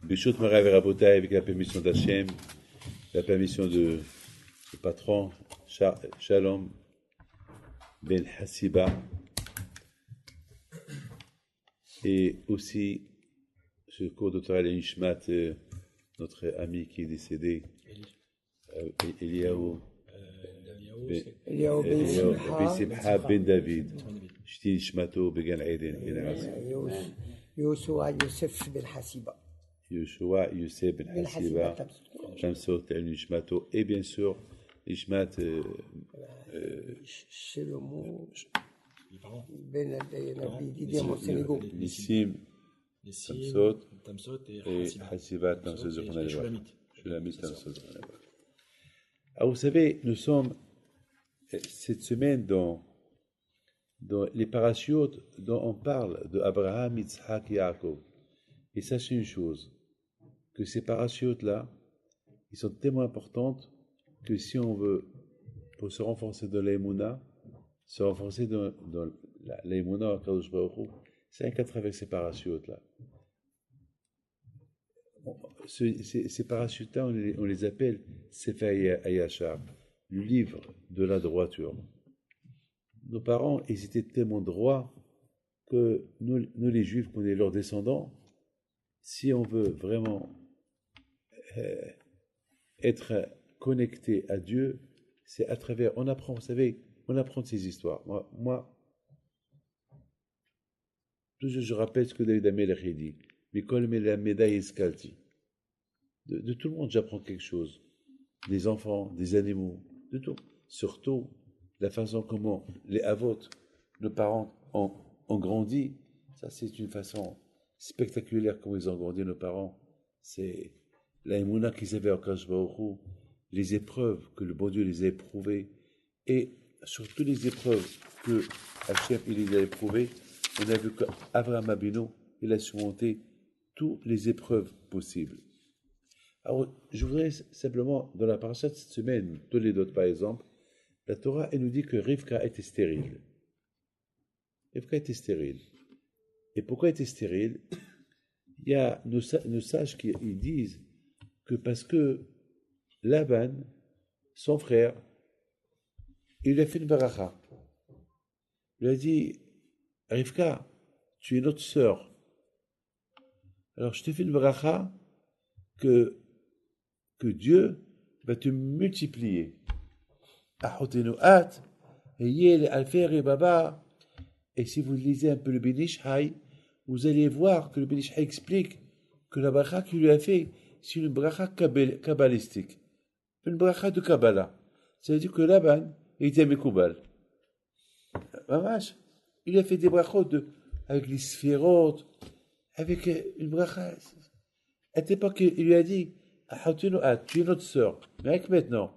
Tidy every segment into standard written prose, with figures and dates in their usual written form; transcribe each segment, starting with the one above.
Bishot Marav et Rabotai, avec la permission d'Hachem, la permission du patron, Shalom Ben Hassiba, et aussi ce cours de Torah Nishmat, notre ami qui est décédé, Eliyahu Ben Simcha Ben David, Shti Nishmato Began Eden, Yoshua Yosef Ben Hassiba. Yoshua Yosef Ben Hassiba, Tamsot El Nishmato, et bien sûr, Nishmat Shelomo Ben Nabi Nissim, Tamsot et Hassiba, Tamsot Zochonaleva. Shulamit Tamsot Zochonaleva. Alors, vous savez, nous sommes cette semaine dans les parachutes dont on parle de Abraham, Yitzhak et Yaakov. Et sachez une chose, que ces parachutes-là, ils sont tellement importantes que si on veut, pour se renforcer dans l'aïmouna, se renforcer dans l'aïmouna à Kadosh Baruch Hu, c'est rien qu'à travers ces parachutes-là. Ces parachutes-là, on les appelle Sefer Hayashar, le livre de la droiture. Nos parents, ils étaient tellement droits que nous les Juifs, qu'on est leurs descendants, si on veut vraiment être connecté à Dieu, c'est à travers, on apprend, vous savez, on apprend de ces histoires. Moi, toujours je rappelle ce que David Amelech a dit. Mikol la médaille escalti. De tout le monde, j'apprends quelque chose. Des enfants, des animaux, de tout. Surtout, la façon comment les avotes, nos parents ont grandi, ça c'est une façon spectaculaire comment ils ont grandi, nos parents. C'est la émouna qu'ils avaient en Kadosh Baruch Hu, les épreuves que le bon Dieu les a éprouvées, et surtout les épreuves que Hachem il les a éprouvées, on a vu qu'Avraham Abino, il a surmonté toutes les épreuves possibles. Alors, je voudrais simplement, dans la paracha de cette semaine, tous les autres par exemple, la Torah, elle nous dit que Rivka était stérile. Rivka était stérile. Et pourquoi elle était stérile? Il y a nos sages qui ils disent que parce que Laban, son frère, il lui a fait une baracha. Il lui a dit, Rivka, tu es notre sœur. Alors je te fais une baracha que Dieu va te multiplier. Et si vous lisez un peu le Ben Ish Chai, vous allez voir que le Ben Ish Chai explique que la bracha qu'il lui a fait, c'est une bracha kabbalistique, une bracha de Kabbalah. Ça veut dire que Laban était Mekoubal. Il a fait des brachot avec les sphérotes, avec une bracha. À l'époque, il lui a dit, tu es notre sœur, mais avec maintenant,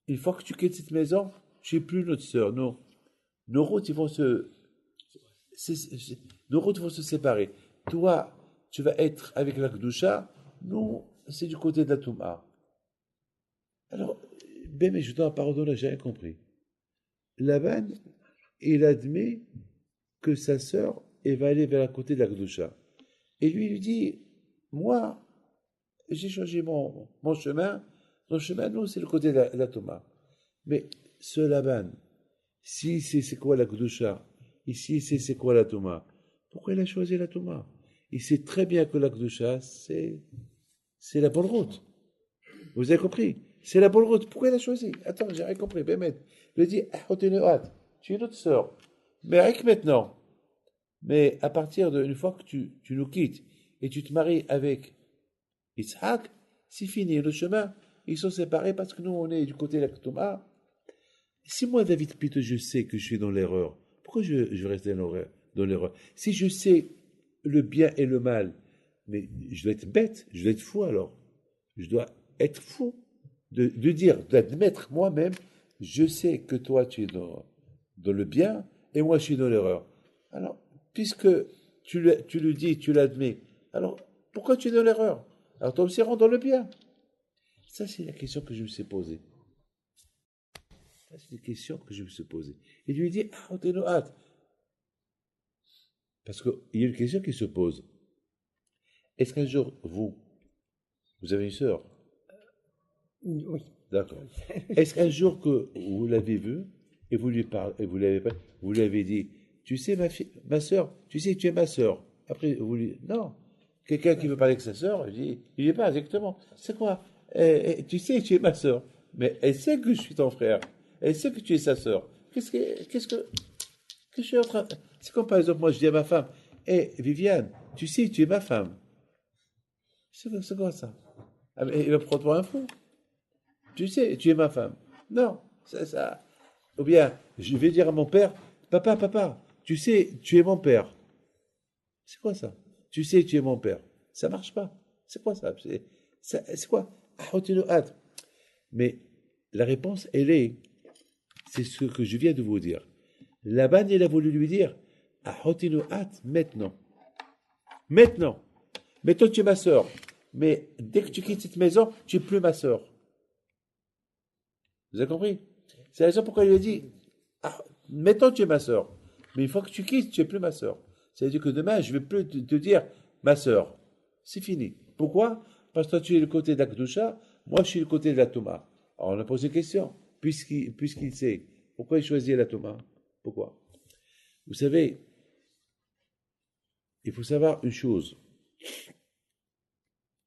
une fois que tu quittes cette maison, tu n'es plus notre sœur. Non. Nos routes vont se séparer. Toi, tu vas être avec la Kedusha, nous, c'est du côté de la Touma. Alors, mais je dois pardonner, j'ai rien compris. Laban, il admet que sa sœur, elle va aller vers la côté de la Kedusha. Et lui dit, moi, j'ai changé mon chemin. Mon chemin, nous, c'est le côté de la Touma. Mais ce Laban, si c'est quoi la Kedusha, ici c'est quoi la Touma, pourquoi il a choisi la Touma? Il sait très bien que la Kedusha, c'est la bonne route. Vous avez compris? C'est la bonne route. Pourquoi il a choisi? Attends, j'ai rien compris. Bémet. Il dit, tu es notre sœur. Mais avec maintenant. Mais à partir d'une fois que tu nous quittes et tu te maries avec Yitzhak, c'est fini. Le chemin, ils sont séparés parce que nous, on est du côté de la Touma. Si moi, David Pito, je sais que je suis dans l'erreur, pourquoi je vais rester dans l'erreur? Si je sais le bien et le mal, mais je dois être bête, je dois être fou alors. Je dois être fou de dire, d'admettre moi-même, je sais que toi, tu es dans le bien et moi, je suis dans l'erreur. Alors, puisque tu le dis, tu l'admets, alors pourquoi tu es dans l'erreur? Alors toi aussi, rentre dans le bien. Ça, c'est la question que je me suis posée. C'est une question que je me suis posée. Il lui dit, parce qu'il y a une question qui se pose. Est-ce qu'un jour, vous, Vous avez une sœur? Oui. D'accord. Est-ce qu'un jour que vous l'avez vue et vous lui parlez, et vous lui avez dit, tu sais, ma sœur, tu sais que tu es ma sœur. Après, vous lui, non. Quelqu'un qui veut parler avec sa sœur, il dit pas exactement. C'est quoi? Tu sais que tu es ma sœur, mais elle sait que je suis ton frère. Elle sait que tu es sa sœur. Qu'est-ce que je suis en train. C'est comme par exemple, moi je dis à ma femme, Viviane, tu sais que tu es ma femme. C'est quoi ça? Ah, mais il va prendre pour un fou. Tu sais, tu es ma femme. Non, c'est ça. Ou bien, je vais dire à mon père, papa, tu sais, tu es mon père. C'est quoi ça? Tu sais, tu es mon père. Ça marche pas. C'est quoi ça? C'est quoi? Mais la réponse, c'est ce que je viens de vous dire. Laban, il a voulu lui dire, maintenant. Maintenant. Maintenant, tu es ma sœur. Mais dès que tu quittes cette maison, tu n'es plus ma sœur. Vous avez compris? C'est la raison pourquoi il lui a dit, maintenant tu es ma sœur. Mais une fois que tu quittes, tu n'es plus ma sœur. C'est-à-dire que demain, je ne vais plus te dire ma sœur. C'est fini. Pourquoi? Parce que toi, tu es le côté d'Akdoucha, moi, je suis le côté de la Touma. Alors, on a posé une question. Puisqu'il sait, pourquoi il choisit la Touma? Pourquoi? Vous savez, il faut savoir une chose.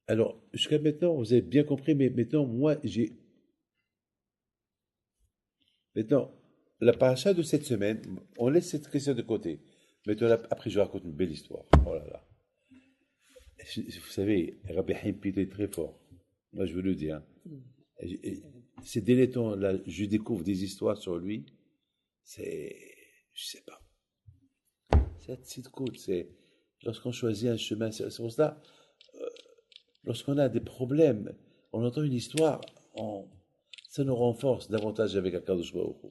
Alors, jusqu'à maintenant, vous avez bien compris, mais maintenant, moi, Maintenant, la paracha de cette semaine, on laisse cette question de côté. Maintenant, après, je raconte une belle histoire. Oh là là. Vous savez, Rabbi Haim Pita est très fort. Moi, je veux le dire. Ces derniers temps, là, je découvre des histoires sur lui. Je sais pas. C'est cool. Lorsqu'on choisit un chemin, c'est pour ça, lorsqu'on a des problèmes, on entend une histoire, ça nous renforce davantage avec Akadosh Baruch Hu.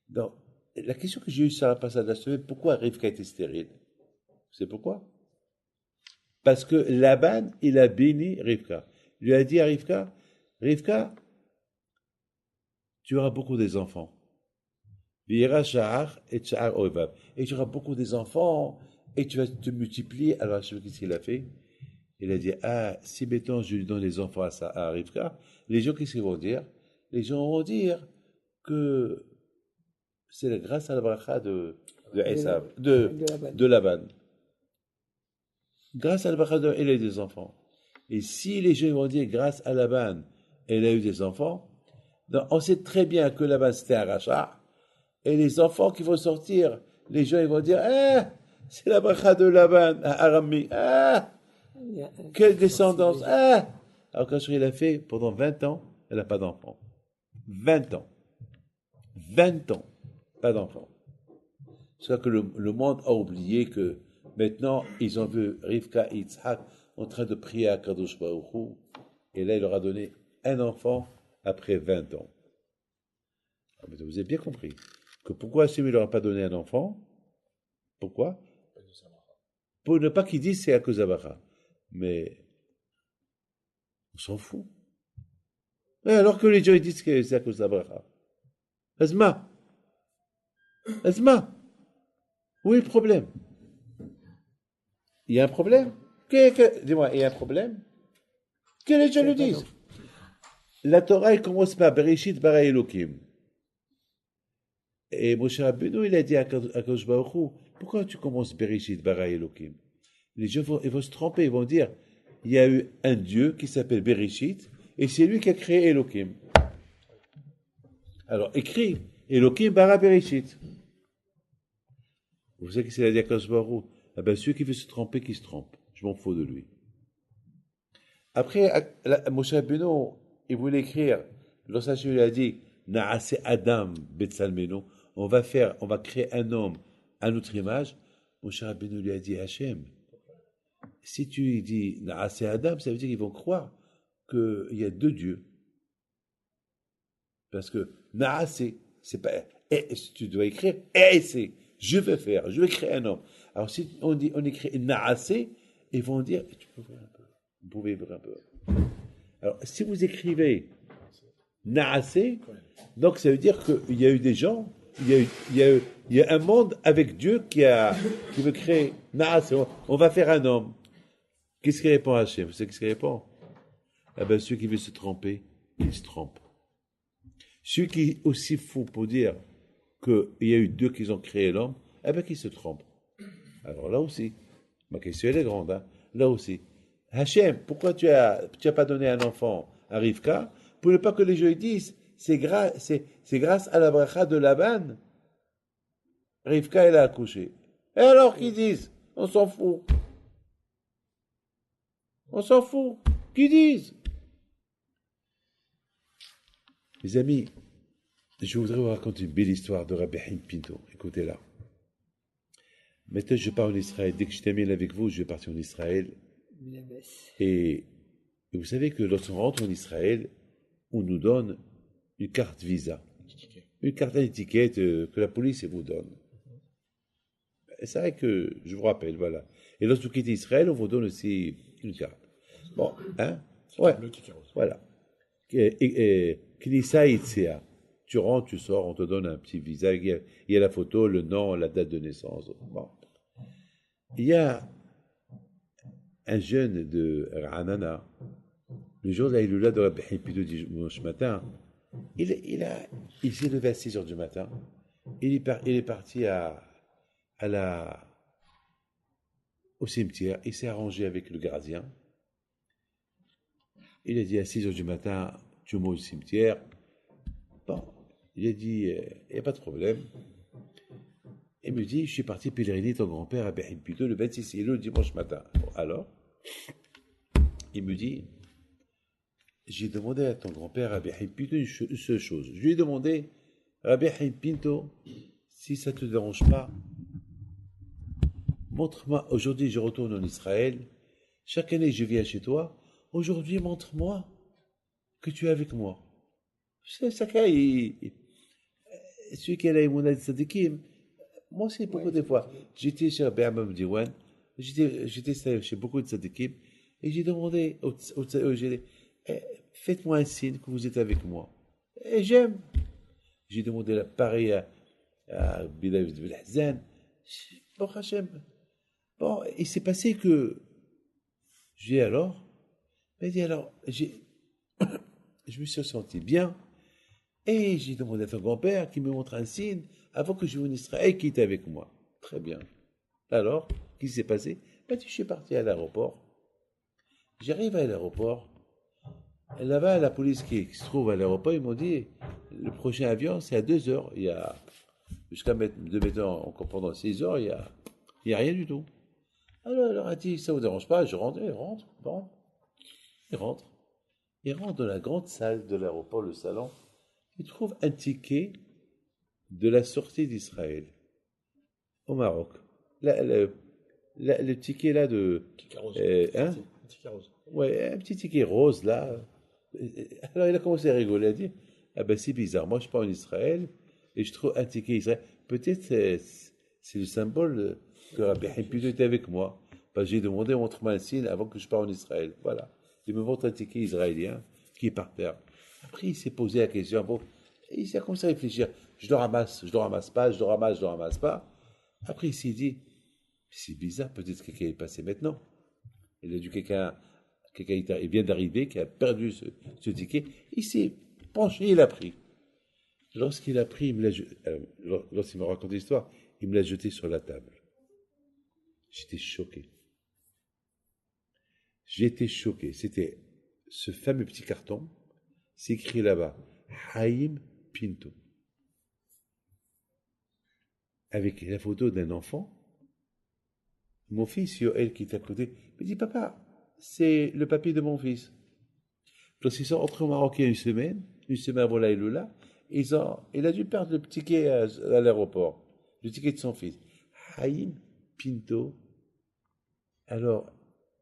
Donc, la question que j'ai eue sur la passage de la semaine, pourquoi Rivka était stérile? Vous savez pourquoi? Parce que Laban, il a béni Rivka. Il lui a dit à Rivka, tu auras beaucoup des enfants. Vira Sha'ar et Sha'ar Oevav. Et tu auras beaucoup des enfants et tu vas te multiplier. Alors, je sais qu'est-ce qu'il a fait? Il a dit, si mettons, je lui donne les enfants à Rivka, les gens, qu'est-ce qu'ils vont dire? Les gens vont dire que c'est grâce à la bracha de Laban. Grâce à la bracha elle a eu des enfants. Et si les gens vont dire, grâce à Laban, elle a eu des enfants, donc on sait très bien que Laban c'était un rachat, et les enfants qui vont sortir, les gens ils vont dire, c'est la bracha de Laban, à Arami, quelle descendance, Alors quand il a fait, pendant 20 ans, elle n'a pas d'enfant. 20 ans. 20 ans. Pas d'enfant. C'est ça que le monde a oublié que maintenant, ils ont vu Rivka et Yitzhak en train de prier à Kadosh Baruch Hu, et là, il leur a donné un enfant après 20 ans. Mais vous avez bien compris que pourquoi Hachem ne leur a pas donné un enfant? Pourquoi? Pour ne pas qu'ils disent c'est à cause d'Abacha. Mais on s'en fout. Mais alors que les gens ils disent que c'est à cause d'Abraha. Azma. Où est le problème? Il y a un problème? Dis-moi, il y a un problème? Que les gens le disent. La Torah, elle commence par Bereshit bara Elokim. Et Moshe Rabbeinu, il a dit à Kadosh Baruch Hu, pourquoi tu commences Bereshit bara Elokim? Les gens ils vont se tromper, ils vont dire, il y a eu un Dieu qui s'appelle Bereshit, et c'est lui qui a créé Elokim. Alors, écrit, Elokim bara Bereshit. Vous savez que c'est la Kadosh Baruch Hu? Ah ben, celui qui veut se tromper, qui se trompe. Je m'en fous de lui. Après, Moshe Rabbeinu, il voulait écrire, lorsqu'Hachem lui a dit, Na'ase Adam Betsalmenu, on va créer un homme à notre image. Moshe Rabbeinu lui a dit, Hachem, si tu lui dis Na'ase Adam, ça veut dire qu'ils vont croire qu'il y a deux dieux. Parce que Na'ase, c'est pas, tu dois écrire, je vais créer un homme. Alors si on écrit Na'ase, ils vont dire, vous pouvez ouvrir un peu. Alors si vous écrivez Na'ase, donc ça veut dire qu'il y a eu des gens, il y a un monde avec Dieu qui veut créer Na'ase, on va faire un homme. Qu'est-ce qu'il répond à Hachem? Vous savez qu'est-ce qu'il répond? Eh ben, ceux qui veulent se tromper, ils se trompent. Ceux qui est aussi faux pour dire qu'il y a eu deux qui ont créé l'homme, eh ben, qui se trompent. Alors là aussi, ma question elle est grande, hein. Là aussi. Hachem, pourquoi tu as pas donné un enfant à Rivka pour ne pas que les gens disent c'est grâce à la bracha de Laban, Rivka elle a accouché. Et alors qu'ils disent, on s'en fout. On s'en fout. Qu'ils disent. Mes amis, je voudrais vous raconter une belle histoire de Rabbi Haim Pinto. Écoutez-la. Maintenant, je pars en Israël. Dès que je termine avec vous, je vais partir en Israël. Et vous savez que lorsqu'on rentre en Israël, on nous donne une carte visa. Une carte d'étiquette que la police vous donne. Et c'est vrai que je vous rappelle, voilà. Et lorsque vous quittez Israël, on vous donne aussi une carte. Bon, hein? Ouais, voilà. Knissa Yitzhak. Tu rentres, tu sors, on te donne un petit visa. Il y a la photo, le nom, la date de naissance. Bon. Il y a un jeune de Ranana, le jour de la Iloula de Rabbi Hipido dimanche matin, il s'est levé à 6 heures du matin. Il est parti au cimetière. Il s'est arrangé avec le gardien. Il a dit à 6 heures du matin, tu montes au cimetière. Bon, il a dit, il n'y a pas de problème. Il me dit, je suis parti pèleriner ton grand-père à Behipito le 26 le dimanche matin. Bon, alors, il me dit, j'ai demandé à ton grand-père à Behipito une seule chose. Je lui ai demandé, Rabbi Haim Pinto, si ça ne te dérange pas, montre-moi, aujourd'hui je retourne en Israël, chaque année je viens chez toi, aujourd'hui montre-moi que tu es avec moi. C'est ça celui qui a la Emouna de Sadikim, moi aussi beaucoup de fois, j'étais chez Rabbi Amam Diwan, j'étais chez beaucoup de Sadikim, et j'ai demandé j'ai dit, faites-moi un signe que vous êtes avec moi. Et j'aime. J'ai demandé pareil à Bidavid Belhazan. Bon, Hachem. Bon, il s'est passé que j'ai alors, il dit alors, je me suis senti bien et j'ai demandé à ton grand-père qu'il me montre un signe avant que je vienne en Israël qui était avec moi. Très bien. Alors, qu'est-ce qui s'est passé? Ben, je suis parti à l'aéroport. J'arrive à l'aéroport. Là-bas, la police qui se trouve à l'aéroport, ils m'ont dit le prochain avion, c'est à 2 heures. Il y a jusqu'à maintenant, encore pendant 6 heures, il y a rien du tout. Alors, elle leur a dit, ça vous dérange pas, je rentre, bon. Il rentre. Il rentre dans la grande salle de l'aéroport, le salon. Il trouve un ticket de la sortie d'Israël au Maroc. Le ticket là de... Ticket rose. Hein? Un ticket rose. Ouais, un petit ticket rose là. Alors il a commencé à rigoler, à dire, ah ben c'est bizarre, moi je pars en Israël et je trouve un ticket Israël. Peut-être c'est le symbole que Rabbi Hippido était avec moi. Parce que j'ai demandé, montre-moi un signe avant que je parte en Israël. Voilà. Il me montre un ticket israélien qui est par terre. Après il s'est posé la question, bon, et il s'est commencé à réfléchir. Je le ramasse, je le ramasse pas, je le ramasse, je le ramasse pas. Après il s'est dit, c'est bizarre, peut-être que quelqu'un est passé maintenant. Il a dû quelqu'un il vient d'arriver, qui a perdu ce ticket, il s'est penché, il a pris. Lorsqu'il a pris, lorsqu'il m'a raconté l'histoire, il me l'a jeté sur la table. J'étais choqué. J'étais choqué. C'était ce fameux petit carton, c'est écrit là-bas, Haim Pinto, avec la photo d'un enfant. Mon fils, Yoel, qui est à côté, me dit, papa, c'est le papier de mon fils. Lorsqu'ils sont rentrés au Maroc il y a une semaine avant la Iloula, il a dû perdre le ticket à l'aéroport, le ticket de son fils. Haïm Pinto. Alors,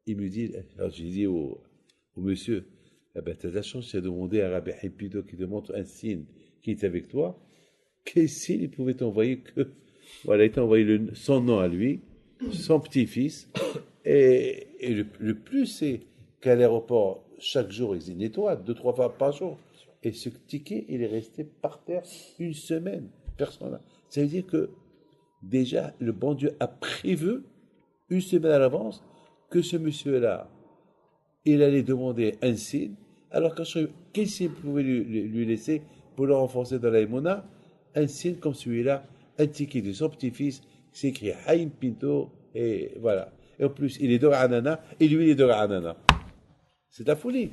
il me dit, alors j'ai dit au monsieur, ah ben, tu as de la chance, tu as demandé à Rabbi Haïm Pinto qui te montre un signe qui est avec toi. Quel signe il pouvait t'envoyer que. Voilà, il t'a envoyé son nom à lui, son petit-fils. Et le plus, c'est qu'à l'aéroport, chaque jour, ils y nettoient 2-3 fois par jour. Et ce ticket, il est resté par terre une semaine. Personne. Ça veut dire que déjà, le bon Dieu a prévu une semaine à l'avance que ce monsieur-là il allait demander un signe, alors quel signe pouvait lui laisser pour le renforcer dans la Emouna? Un signe comme celui-là, un ticket de son petit-fils, c'est écrit Haïm Pinto, et voilà. Et en plus, il est de Anana, et lui, il est de Anana. C'est de la folie,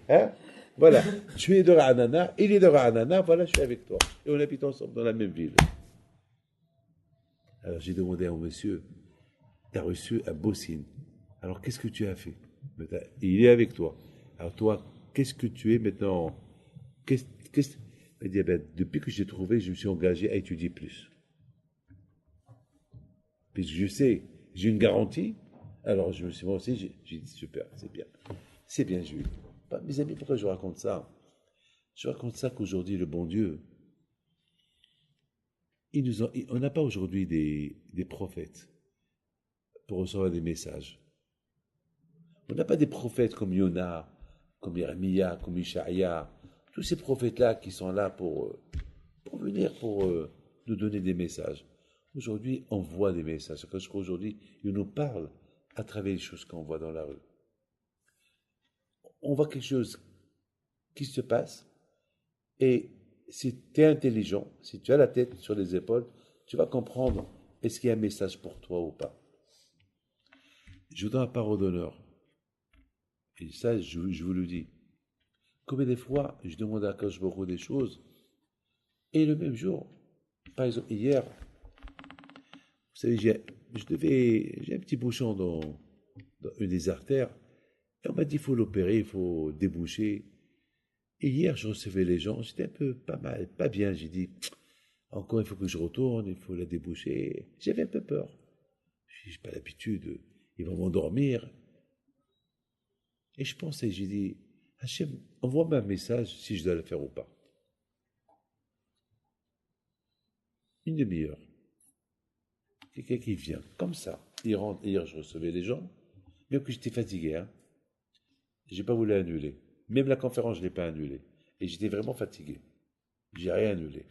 hein? Voilà, tu es de Anana, il est de Anana, voilà, je suis avec toi. Et on habite ensemble dans la même ville. Alors j'ai demandé à un monsieur, tu as reçu un beau signe. Alors qu'est-ce que tu as fait? Il est avec toi. Alors toi, qu'est-ce que tu es maintenant? Qu'est-ce, qu'est-ce... Il dit, ben, depuis que j'ai trouvé, je me suis engagé à étudier plus. Puisque je sais, j'ai une garantie. Alors je me suis moi aussi, j'ai dit super, c'est bien. C'est bien, Jules. Bah, mes amis, pourquoi je raconte ça? Je raconte ça qu'aujourd'hui, le bon Dieu, on n'a pas aujourd'hui des prophètes pour recevoir des messages. On n'a pas des prophètes comme Yona, comme Yeremia, comme Ishaïa, tous ces prophètes-là qui sont là pour venir, pour nous donner des messages. Aujourd'hui, on voit des messages. Parce qu'aujourd'hui, ils nous parlent à travers les choses qu'on voit dans la rue. On voit quelque chose qui se passe, et si tu es intelligent, si tu as la tête sur les épaules, tu vas comprendre est-ce qu'il y a un message pour toi ou pas. Je vous donne la parole d'honneur. Et ça, je vous le dis. Combien de fois, je demande à Akash Baruch Hu des choses, et le même jour, par exemple, hier, vous savez, j'ai un petit bouchon dans une des artères, et on m'a dit, il faut l'opérer, il faut déboucher. Et hier, je recevais les gens, j'étais un peu pas mal, pas bien. J'ai dit, encore, il faut que je retourne, il faut la déboucher. J'avais un peu peur. Je n'ai pas l'habitude, ils vont m'endormir. Et je pensais, j'ai dit, Hachem, envoie-moi un message si je dois le faire ou pas. Une demi-heure. Quelqu'un qui vient, comme ça. Il rentre, hier, je recevais les gens, même que j'étais fatigué, hein. J'ai pas voulu annuler. Même la conférence, je ne l'ai pas annulée. Et j'étais vraiment fatigué. J'ai rien annulé.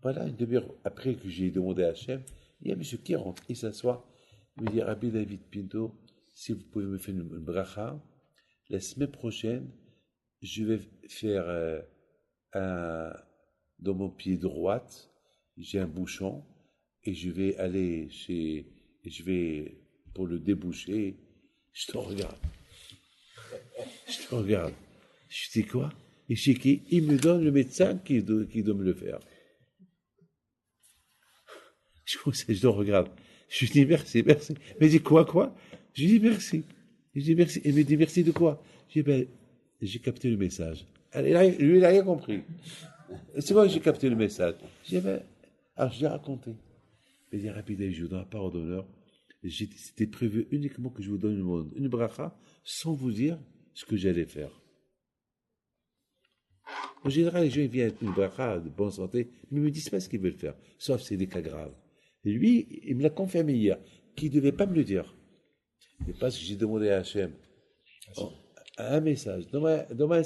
Voilà, une demi-heure après que j'ai demandé à Hachem, il y a un monsieur qui rentre, il s'assoit, il me dit, Rabbi David Pinto, si vous pouvez me faire une bracha, la semaine prochaine, je vais faire dans mon pied droit, j'ai un bouchon, et je vais aller je vais, pour le déboucher, je te regarde. Je te regarde. Je dis quoi? Et chez qui? Il me donne le médecin qui doit me le faire. Je le regarde. Je lui dis merci, merci. Il me dit quoi? Je lui dis merci. Je lui dis merci. Il me dit merci de quoi? Je dis ben, j'ai capté le message. Lui, il n'a rien compris. C'est moi que j'ai capté le message. Je dis ben, alors je l'ai raconté. Il dit rapide, je vous donne la parole d'honneur. C'était prévu uniquement que je vous donne une bracha sans vous dire ce que j'allais faire. En général, les gens viennent avec une bracha de bonne santé, mais ils ne me disent pas ce qu'ils veulent faire, sauf si c'est des cas graves. Et lui, il me l'a confirmé hier, qu'il ne devait pas me le dire. Et parce que j'ai demandé à Hachem un message, donne-moi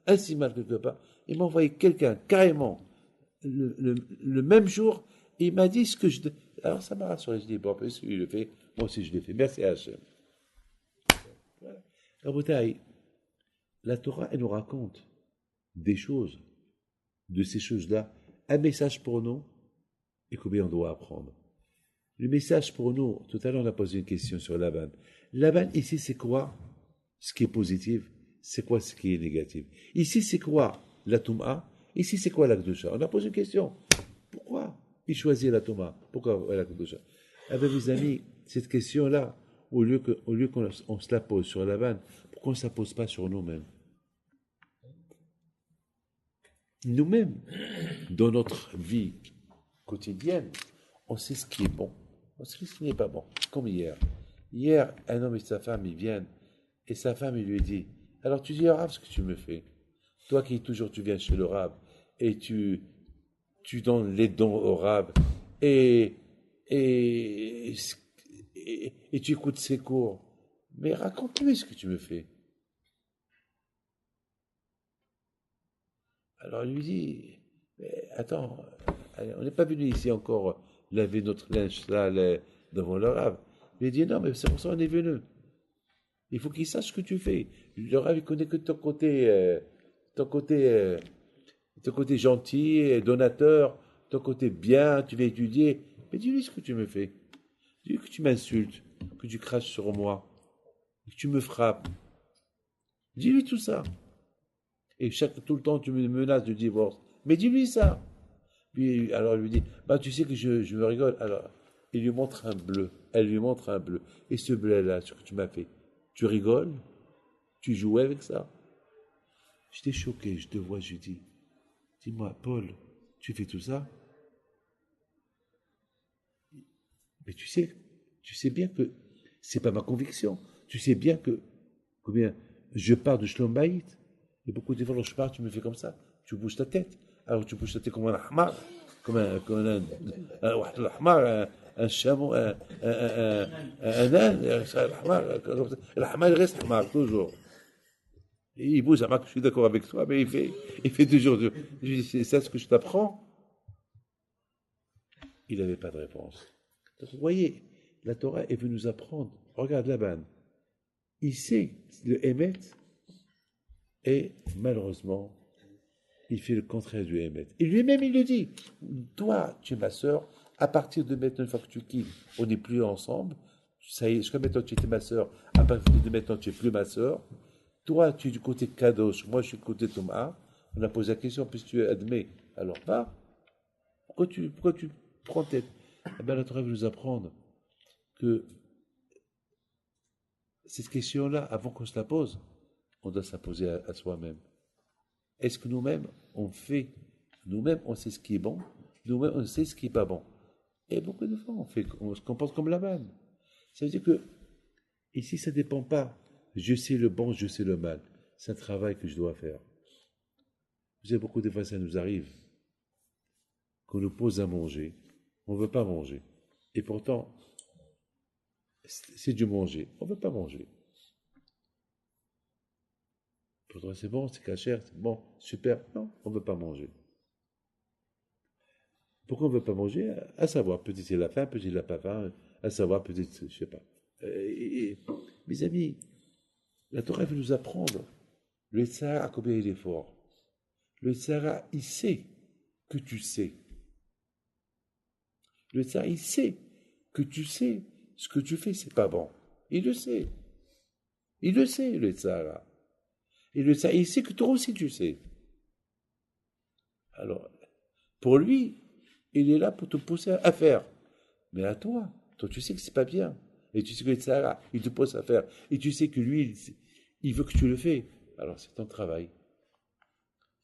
un siman quelque part. Il m'a envoyé quelqu'un carrément le même jour, et il m'a dit ce que je. Alors ça m'a rassuré. Je dis, bon, parce qu'il le fait, moi aussi je le fais. Merci à Hachem. Voilà. Rabotai, la Torah, elle nous raconte des choses, de ces choses-là, un message pour nous, et combien on doit apprendre. Le message pour nous, tout à l'heure on a posé une question sur Laban. Laban, ici, c'est quoi ce qui est positif? C'est quoi ce qui est négatif? Ici, c'est quoi la Touma? Ici, c'est quoi la Kedusha? On a posé une question. Pourquoi il choisit la Touma? Pourquoi la Kedusha? Eh bien, mes amis, cette question-là, au lieu qu'on se la pose sur Laban, pourquoi on ne se la pose pas sur nous-mêmes? Nous-mêmes, dans notre vie quotidienne, on sait ce qui est bon, on sait ce qui n'est pas bon. Comme hier. Hier, un homme et sa femme, ils viennent, et sa femme, il lui dit, alors tu dis au Rav ce que tu me fais. Toi qui toujours tu viens chez le Rav, et tu donnes les dons au Rav, et tu écoutes ses cours. Mais raconte-lui ce que tu me fais. Alors il lui dit, mais attends, on n'est pas venu ici encore laver notre linge sale devant le Rav. Il dit, non, mais c'est pour ça qu'on est venu. Il faut qu'il sache ce que tu fais. Le Rav, il connaît que ton côté, ton côté gentil, donateur, ton côté bien, tu vas étudier. Mais dis-lui ce que tu me fais. Dis-lui que tu m'insultes, que tu craches sur moi, que tu me frappes. Dis-lui tout ça. Et tout le temps, tu me menaces de divorce. Mais dis-lui ça. Puis, alors, il lui dit, bah, tu sais que je me rigole. Alors, il lui montre un bleu. Elle lui montre un bleu. Et ce bleu-là, ce que tu m'as fait, tu rigoles? Tu jouais avec ça? J'étais choqué, je te vois, je dis, dis-moi, Paul, tu fais tout ça? Mais tu sais bien que c'est pas ma conviction. Tu sais bien que, combien, je pars de Shlom Bayit. Et beaucoup de fois, quand je pars, tu me fais comme ça. Tu bouges ta tête. Alors tu bouges ta tête comme un ahmar, comme un ahmar, un chameau, un âne. L'ahmar, il reste ahmar, toujours. Et il bouge, ahmar, je suis d'accord avec toi, mais il fait toujours. Je dis, c'est ça ce que je t'apprends? Il n'avait pas de réponse. Donc, vous voyez, la Torah est venue nous apprendre. Regarde Laban. Il sait le Hémet et malheureusement, il fait le contraire du Hémet. Et lui-même, il le dit. Toi, tu es ma sœur. À partir de maintenant, une fois que tu quittes, on n'est plus ensemble. Ça y est, jusqu'à maintenant, tu étais ma sœur. À partir de maintenant, tu n'es plus ma sœur. Toi, tu es du côté Kadosh. Moi, je suis du côté Thomas. On a posé la question, puisque tu admets. Alors, va. Pourquoi tu prends tête? Eh bien, la Torah veut nous apprendre que cette question-là, avant qu'on se la pose, on doit se la poser à soi-même. Est-ce que nous-mêmes, nous-mêmes, on sait ce qui est bon, nous-mêmes, on sait ce qui n'est pas bon. Et beaucoup de fois, on se comporte comme la manne. Ça veut dire que, ici, ça ne dépend pas. Je sais le bon, je sais le mal. C'est un travail que je dois faire. Vous savez, beaucoup de fois, ça nous arrive qu'on nous pose à manger, on ne veut pas manger. Et pourtant, c'est du manger. On ne veut pas manger. Pourtant, c'est bon, c'est cachère, c'est bon, super. Non, on ne veut pas manger. Pourquoi on ne veut pas manger? À savoir, peut-être c'est la faim, peut-être il n'a pas faim, à savoir, peut-être, je ne sais pas. Mes amis, la Torah veut nous apprendre. Le Sahara, combien il est fort. Le Sahara, il sait que tu sais. Le Sahara, il sait que tu sais ce que tu fais, c'est pas bon. Il le sait. Il le sait, le Sahara. Et le Sahara, il sait que toi aussi tu sais. Alors, pour lui, il est là pour te pousser à faire. Mais à toi, tu sais que c'est pas bien. Et tu sais que le Sahara, il te pousse à faire. Et tu sais que lui, il veut que tu le fais. Alors c'est ton travail.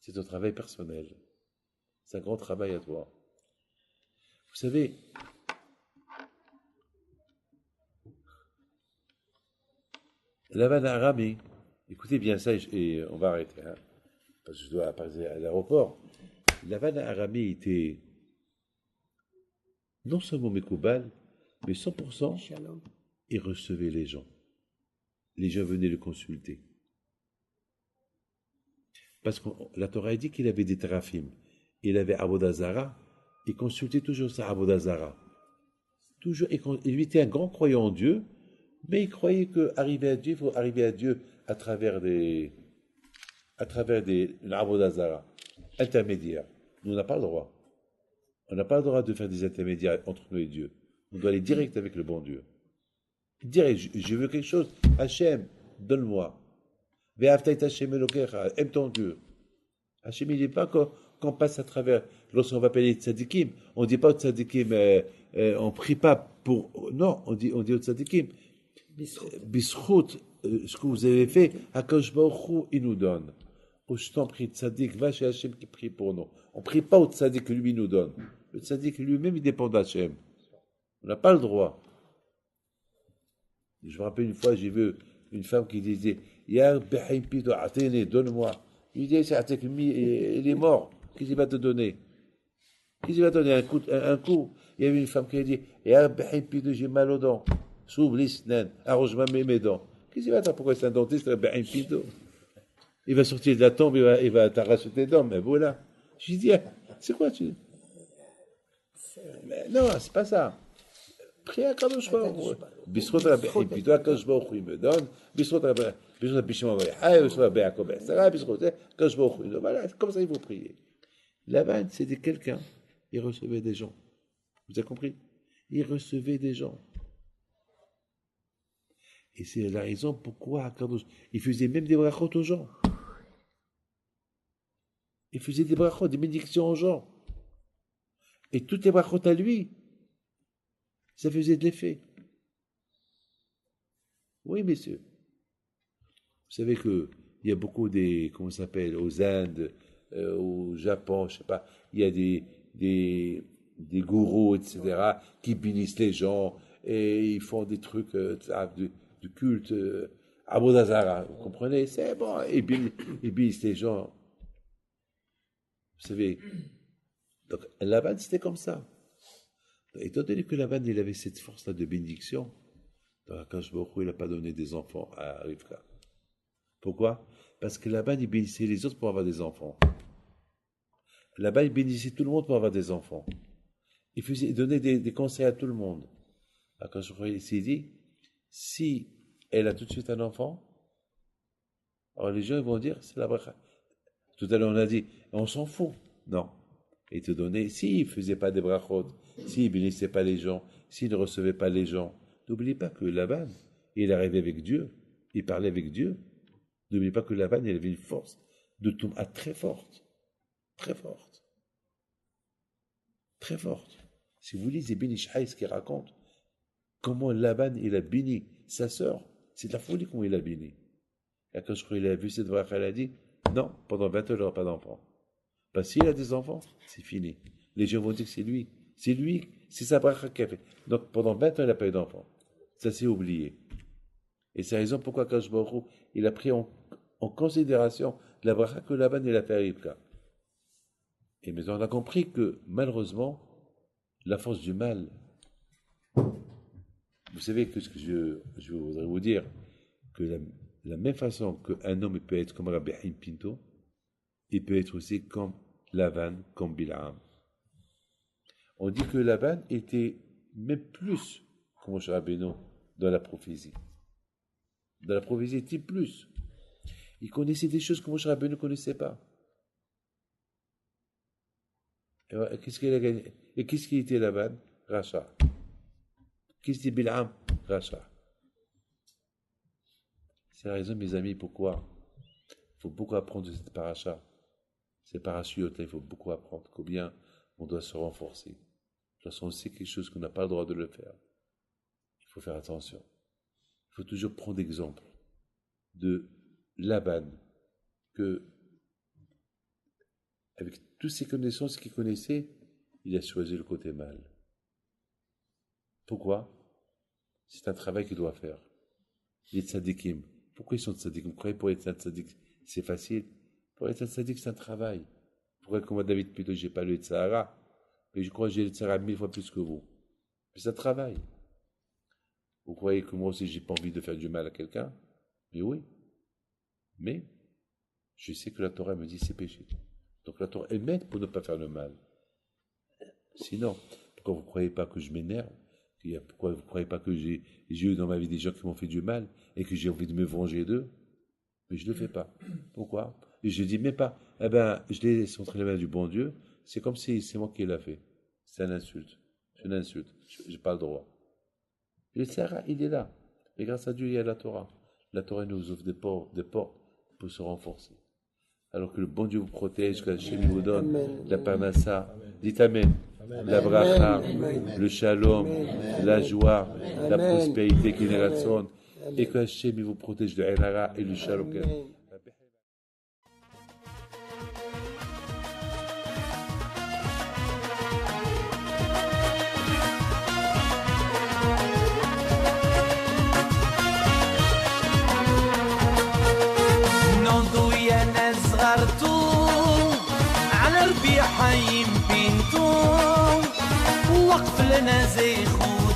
C'est ton travail personnel. C'est un grand travail à toi. Vous savez, Lavan Aramé, écoutez bien ça et on va arrêter, hein, parce que je dois passer à l'aéroport. Lavan Aramé était non seulement Mekoubal, mais 100%, Shalom. il recevait les gens. Les gens venaient le consulter. Parce que la Torah dit qu'il avait des terafim. Il avait Avodazara. Il consultait toujours sa Avodazara. Toujours, il lui était un grand croyant en Dieu, mais il croyait qu'arriver à Dieu, il faut arriver à Dieu à travers des Avodazara, intermédiaires. Nous, on n'a pas le droit. On n'a pas le droit de faire des intermédiaires entre nous et Dieu. On doit aller direct avec le bon Dieu. Direct, je veux quelque chose. Hachem, donne-moi. Aime ton Dieu. Hachem, il n'est pas qu'on passe à travers, lorsqu'on va appeler les tzadikim, on ne dit pas aux tzadikim, on ne prie pas pour. Non, on dit aux tzadikim, Bisrout, ce que vous avez fait, Akadosh Baruch Hu, il nous donne. Oh, je t'en prie, tzadik, va chez Hachem qui prie pour nous. On ne prie pas au tzadik que lui nous donne. Le tzadik lui-même, il dépend d'Hachem. On n'a pas le droit. Je me rappelle une fois, j'ai vu une femme qui disait Ya Behim Pito Atene, donne-moi. Je lui dis il est mort. Qu'est-ce qu'il va te donner? Qu'est-ce qu'il va te donner un coup. Il y avait une femme qui a dit Ya Behim Pito, j'ai mal aux dents. S'ouvre l'isnen, arrange-moi mes dents. Qu'est-ce qu'il va faire? Pourquoi c'est un dentiste? Behim Pito. Il va sortir de la tombe, il va t'arracher tes dents, mais voilà. Je lui dis c'est quoi tu. Mais non, c'est pas ça. Prie à Kadosh Baruch Hu. Bisrot Rabbi, et puis toi, Kadosh Baruch Hu, il me donne. Bisrot Rabbi Shimon Bar Bisrot Rabbi Yaakov Ben Sarah, Bisrot Kadosh Baruch Hu. Voilà, comme ça il faut prier. Laban, c'était quelqu'un, il recevait des gens. Vous avez compris? Il recevait des gens. Et c'est la raison pourquoi Kadosh, il faisait même des brachot aux gens. Il faisait des brachot, des bénédictions aux gens. Et toutes les brachot à lui, ça faisait de l'effet. Oui, messieurs. Vous savez qu'il y a beaucoup des, comment ça s'appelle, aux Indes, au Japon, je sais pas, il y a des gourous, etc., qui bénissent les gens et ils font des trucs de culte, Abodazara, vous comprenez? C'est bon, ils bénissent les gens. Vous savez, donc Laban, c'était comme ça. Étant donné que Laban, il avait cette force-là de bénédiction, dans Akash Baruch Hu, il n'a pas donné des enfants à Rivka. Pourquoi? Parce que Laban, il bénissait les autres pour avoir des enfants. Laban, il bénissait tout le monde pour avoir des enfants. Il donnait des conseils à tout le monde. Akash Baruch Hu, il s'est dit, si elle a tout de suite un enfant, alors les gens vont dire, c'est la bracha. Tout à l'heure, on a dit, on s'en fout. Non. Il te donnait, s'il ne faisait pas des brachot, s'il ne bénissait pas les gens, s'il ne recevait pas les gens, n'oubliez pas que Laban, il arrivait avec Dieu, il parlait avec Dieu. N'oubliez pas que Laban, il avait une force de Touma très forte. Très forte. Très forte. Si vous lisez Ben Ishai, ce qu'il raconte, comment Laban, il a béni sa sœur, c'est de la folie comment il a béni. Et quand je crois qu'il a vu cette bracha, il a dit, non, pendant 20 ans, il n'aura pas d'enfants. Parce que s'il a des enfants, c'est fini. Les gens vont dire que c'est lui. C'est lui, c'est sa bracha qui a fait. Donc pendant 20 ans, il n'a pas eu d'enfants. Ça s'est oublié. Et c'est la raison pourquoi Kadosh Baruch Hu, il a pris en considération la bracha que Laban il a fait à Rivka. Et maintenant, on a compris que malheureusement, la force du mal, vous savez que ce que je voudrais vous dire, que la même façon qu'un homme peut être comme Rabbi Haïm Pinto, il peut être aussi comme Lavan, comme Bil'am. On dit que Lavan était même plus que Moshe Rabbeinu dans la prophétie. Dans la prophétie, il était plus. Il connaissait des choses que Moshe Rabbeinu ne connaissait pas. Et qu'est-ce qu'il a gagné? Et qu'est-ce qui était Lavan? Racha. Qu'est-ce qui était Bil'am? Racha. C'est la raison, mes amis, pourquoi il faut beaucoup apprendre de cette paracha. Ces parachutes, il faut beaucoup apprendre. Combien on doit se renforcer. Lorsqu'on sait quelque chose qu'on n'a pas le droit de le faire, il faut faire attention. Il faut toujours prendre exemple de Laban, que, avec toutes ces connaissances qu'il connaissait, il a choisi le côté mal. Pourquoi? C'est un travail qu'il doit faire. Les tzadikim. Pourquoi ils sont tzadikim? Vous croyez pour être un tzadik, c'est facile? Pour être un tzaddik, c'est un travail. Pourquoi, comme moi, David Pito, je n'ai pas le Tzahara, mais je crois que j'ai le Tzahara 1000 fois plus que vous. Mais c'est un travail. Vous croyez que moi aussi, je n'ai pas envie de faire du mal à quelqu'un? Mais oui. Mais, je sais que la Torah me dit c'est péché. Donc la Torah, elle m'aide pour ne pas faire le mal. Sinon, pourquoi vous ne croyez pas que je m'énerve? Pourquoi vous ne croyez pas que j'ai eu dans ma vie des gens qui m'ont fait du mal et que j'ai envie de me venger d'eux? Mais je ne le fais pas. Pourquoi? Et je ne dis même pas, eh ben, je laisse entre les mains du bon Dieu, c'est comme si c'est moi qui l'ai fait. C'est une insulte. C'est une insulte. Je n'ai pas le droit. Le Tzahara, il est là. Et grâce à Dieu, il y a la Torah. La Torah nous ouvre des portes pour se renforcer. Alors que le bon Dieu vous protège, que Hachem vous donne la parnassa. Dites Amen. La bracha, le shalom, la joie, la prospérité qui est la et que Hachem vous protège de Enara et le shalom. على ربيع حيم بنتو وقف لنا زي خو